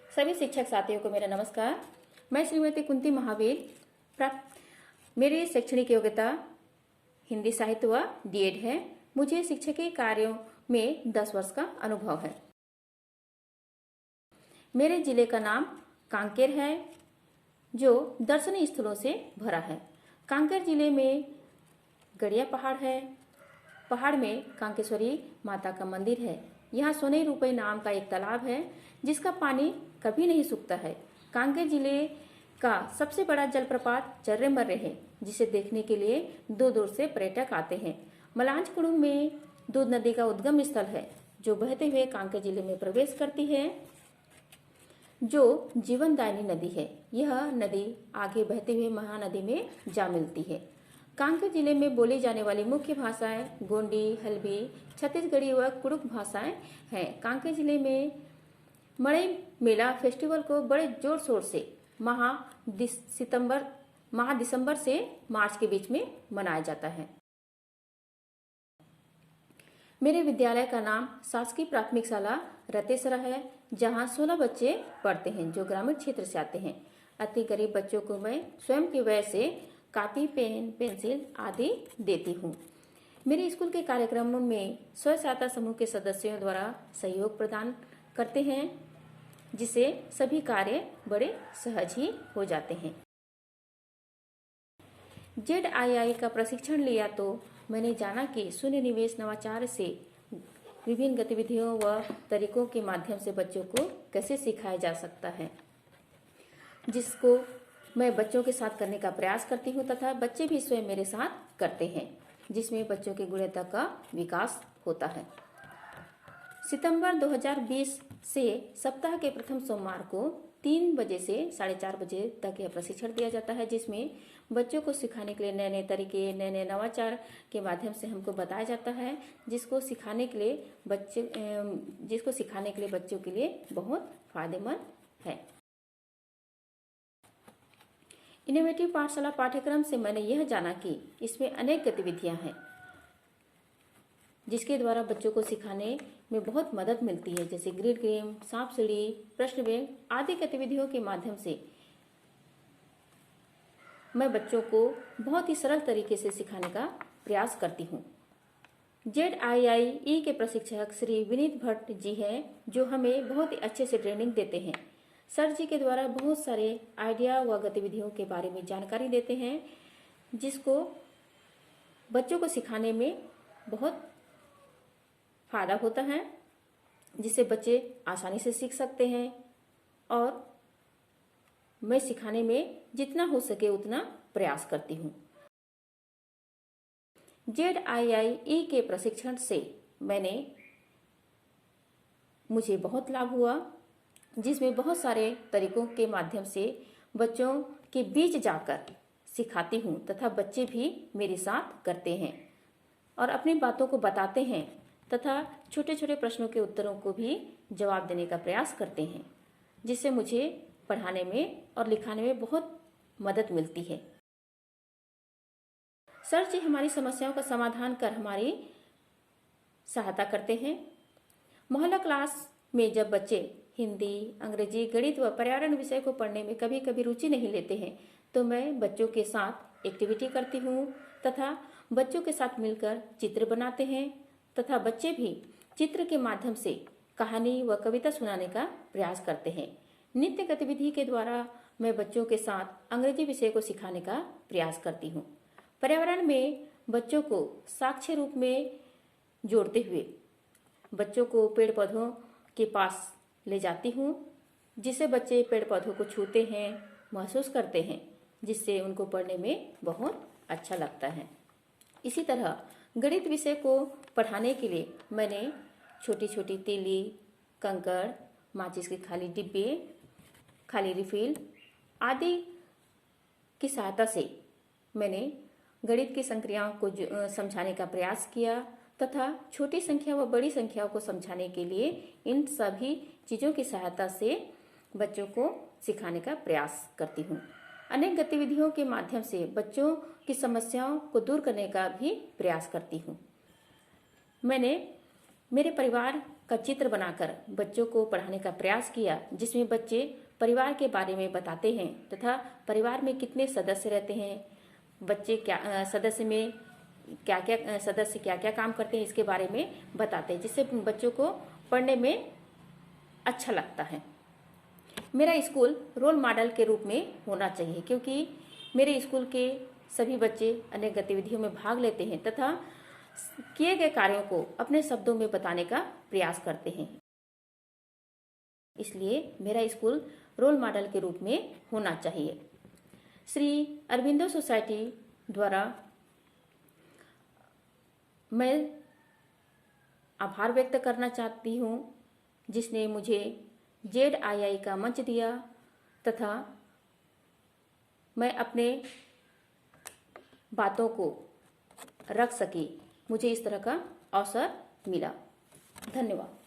सभी शिक्षक साथियों को मेरा नमस्कार। मैं श्रीमती कुंती महावीर। मेरी शैक्षणिक योग्यता हिंदी साहित्य व डीएड है। मुझे शिक्षकीय कार्यों में 10 वर्ष का अनुभव है। मेरे जिले का नाम कांकेर है, जो दर्शनीय स्थलों से भरा है। कांकेर जिले में गड़िया पहाड़ है। पहाड़ में कांकेश्वरी माता का मंदिर है। यहाँ सोने रुपये नाम का एक तालाब है, जिसका पानी कभी नहीं सूखता है। कांकेर जिले का सबसे बड़ा जलप्रपात चर्रे मर्रे है, जिसे देखने के लिए दूर दूर से पर्यटक आते हैं। मलांच कुड़ुम में दूध नदी का उद्गम स्थल है, जो बहते हुए कांकेर जिले में प्रवेश करती है, जो जीवनदायिनी नदी है। यह नदी आगे बहते हुए महानदी में जा मिलती है। कांकेर जिले में बोली जाने वाली मुख्य भाषाएं गोंडी, हल्बी, छत्तीसगढ़ी व कुड़ुक भाषाएं हैं। कांकेर जिले में मड़ई मेला फेस्टिवल को बड़े जोर शोर से माह दिसंबर से मार्च के बीच में मनाया जाता है। मेरे विद्यालय का नाम शासकीय प्राथमिक शाला रतेसरा है, जहां 16 बच्चे पढ़ते हैं, जो ग्रामीण क्षेत्र से आते हैं। अति गरीब बच्चों को मैं स्वयं की व्यय से कॉपी, पेन, पेंसिल आदि देती हूँ। मेरे स्कूल के कार्यक्रमों में स्व सहायता समूह के सदस्यों द्वारा सहयोग प्रदान करते हैं, जिससे सभी कार्य बड़े सहज ही हो जाते हैं। ZII का प्रशिक्षण लिया तो मैंने जाना कि शून्य निवेश नवाचार से विभिन्न गतिविधियों व तरीकों के माध्यम से बच्चों को कैसे सिखाया जा सकता है, जिसको मैं बच्चों के साथ करने का प्रयास करती हूँ तथा बच्चे भी स्वयं मेरे साथ करते हैं, जिसमें बच्चों की गुणवत्ता का विकास होता है। सितंबर 2020 से सप्ताह के प्रथम सोमवार को 3 बजे से 4:30 बजे तक यह प्रशिक्षण दिया जाता है, जिसमें बच्चों को सिखाने के लिए नए नए तरीके, नए नए नवाचार के माध्यम से हमको बताया जाता है, जिसको सिखाने के लिए बच्चों के लिए बहुत फायदेमंद है। इनोवेटिव पाठशाला पाठ्यक्रम से मैंने यह जाना कि इसमें अनेक गतिविधियां हैं, जिसके द्वारा बच्चों को सिखाने में बहुत मदद मिलती है, जैसे ग्रिड गेम, सांप सीढ़ी, प्रश्न बैंक आदि गतिविधियों के माध्यम से मैं बच्चों को बहुत ही सरल तरीके से सिखाने का प्रयास करती हूँ। ZII के प्रशिक्षक श्री विनीत भट्ट जी हैं, जो हमें बहुत ही अच्छे से ट्रेनिंग देते हैं। सर जी के द्वारा बहुत सारे आइडिया व गतिविधियों के बारे में जानकारी देते हैं, जिसको बच्चों को सिखाने में बहुत फायदा होता है, जिससे बच्चे आसानी से सीख सकते हैं और मैं सिखाने में जितना हो सके उतना प्रयास करती हूँ। ZII के प्रशिक्षण से मुझे बहुत लाभ हुआ, जिसमें बहुत सारे तरीकों के माध्यम से बच्चों के बीच जाकर सिखाती हूँ तथा बच्चे भी मेरे साथ करते हैं और अपनी बातों को बताते हैं तथा छोटे छोटे प्रश्नों के उत्तरों को भी जवाब देने का प्रयास करते हैं, जिससे मुझे पढ़ाने में और लिखाने में बहुत मदद मिलती है। सर जी हमारी समस्याओं का समाधान कर हमारी सहायता करते हैं। मोहल्ला क्लास में जब बच्चे हिंदी, अंग्रेजी, गणित व पर्यावरण विषय को पढ़ने में कभी कभी रुचि नहीं लेते हैं, तो मैं बच्चों के साथ एक्टिविटी करती हूँ तथा बच्चों के साथ मिलकर चित्र बनाते हैं तथा बच्चे भी चित्र के माध्यम से कहानी व कविता सुनाने का प्रयास करते हैं। नित्य गतिविधि के द्वारा मैं बच्चों के साथ अंग्रेजी विषय को सिखाने का प्रयास करती हूँ। पर्यावरण में बच्चों को साक्ष्य रूप में जोड़ते हुए बच्चों को पेड़ पौधों के पास ले जाती हूँ, जिससे बच्चे पेड़ पौधों को छूते हैं, महसूस करते हैं, जिससे उनको पढ़ने में बहुत अच्छा लगता है। इसी तरह गणित विषय को पढ़ाने के लिए मैंने छोटी छोटी तीली, कंकड़, माचिस के खाली डिब्बे, खाली रिफिल आदि की सहायता से मैंने गणित की संक्रियाओं को समझाने का प्रयास किया तथा छोटी संख्या व बड़ी संख्याओं को समझाने के लिए इन सभी चीज़ों की सहायता से बच्चों को सिखाने का प्रयास करती हूँ। अनेक गतिविधियों के माध्यम से बच्चों की समस्याओं को दूर करने का भी प्रयास करती हूँ। मैंने मेरे परिवार का चित्र बनाकर बच्चों को पढ़ाने का प्रयास किया, जिसमें बच्चे परिवार के बारे में बताते हैं तथा परिवार में कितने सदस्य रहते हैं, बच्चे क्या सदस्य में सदस्य क्या क्या काम करते हैं, इसके बारे में बताते हैं, जिससे बच्चों को पढ़ने में अच्छा लगता है। मेरा स्कूल रोल मॉडल के रूप में होना चाहिए, क्योंकि मेरे स्कूल के सभी बच्चे अनेक गतिविधियों में भाग लेते हैं तथा किए गए कार्यों को अपने शब्दों में बताने का प्रयास करते हैं। इसलिए मेरा स्कूल रोल मॉडल के रूप में होना चाहिए। श्री अरबिंदो सोसाइटी द्वारा मैं आभार व्यक्त करना चाहती हूँ, जिसने मुझे ZII का मंच दिया तथा मैं अपने बातों को रख सकी, मुझे इस तरह का अवसर मिला। धन्यवाद।